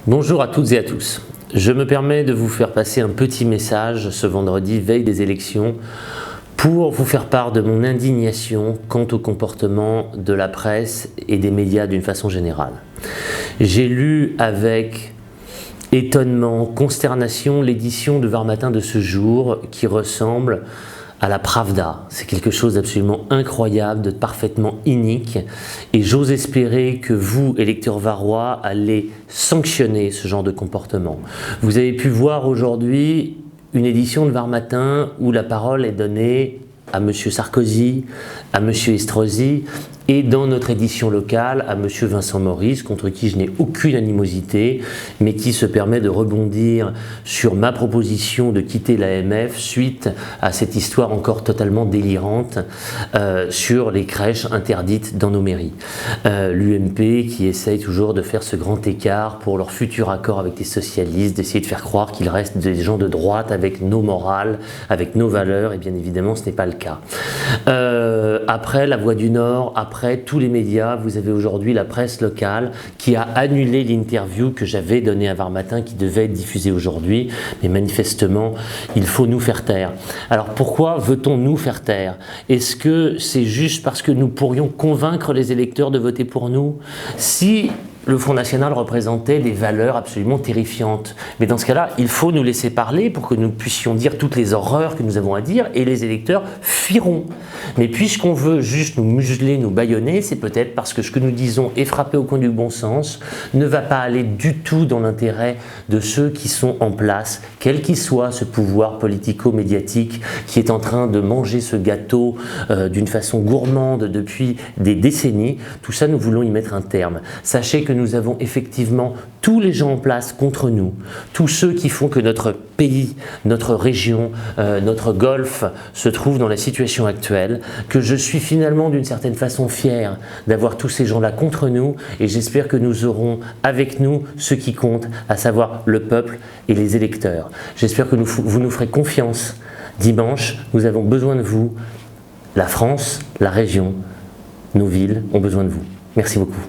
Bonjour à toutes et à tous. Je me permets de vous faire passer un petit message ce vendredi, veille des élections, pour vous faire part de mon indignation quant au comportement de la presse et des médias d'une façon générale. J'ai lu avec étonnement, consternation l'édition de Var Matin de ce jour qui ressemble à la Pravda. C'est quelque chose d'absolument incroyable, de parfaitement inique, et j'ose espérer que vous, électeurs varois, allez sanctionner ce genre de comportement. Vous avez pu voir aujourd'hui une édition de Var Matin où la parole est donnée à M. Sarkozy, à M. Estrosi, et dans notre édition locale, à M. Vincent Maurice, contre qui je n'ai aucune animosité, mais qui se permet de rebondir sur ma proposition de quitter l'AMF suite à cette histoire encore totalement délirante sur les crèches interdites dans nos mairies. L'UMP qui essaye toujours de faire ce grand écart pour leur futur accord avec les socialistes, d'essayer de faire croire qu'il reste des gens de droite avec nos morales, avec nos valeurs, et bien évidemment ce n'est pas le cas. Après La Voix du Nord, après tous les médias, vous avez aujourd'hui la presse locale qui a annulé l'interview que j'avais donnée à Var Matin qui devait être diffusée aujourd'hui, mais manifestement il faut nous faire taire. Alors pourquoi veut-on nous faire taire? Est-ce que c'est juste parce que nous pourrions convaincre les électeurs de voter pour nous? Si le Front National représentait des valeurs absolument terrifiantes. Mais dans ce cas-là, il faut nous laisser parler pour que nous puissions dire toutes les horreurs que nous avons à dire et les électeurs fuiront. Mais puisqu'on veut juste nous museler, nous bâillonner, c'est peut-être parce que ce que nous disons est frappé au coin du bon sens, ne va pas aller du tout dans l'intérêt de ceux qui sont en place, quel qu'il soit ce pouvoir politico-médiatique qui est en train de manger ce gâteau d'une façon gourmande depuis des décennies. Tout ça, nous voulons y mettre un terme. Sachez que nous avons effectivement tous les gens en place contre nous, tous ceux qui font que notre pays, notre région, notre golfe se trouve dans la situation actuelle, que je suis finalement d'une certaine façon fier d'avoir tous ces gens-là contre nous, et j'espère que nous aurons avec nous ce qui compte, à savoir le peuple et les électeurs. J'espère que vous nous ferez confiance. Dimanche, nous avons besoin de vous. La France, la région, nos villes ont besoin de vous. Merci beaucoup.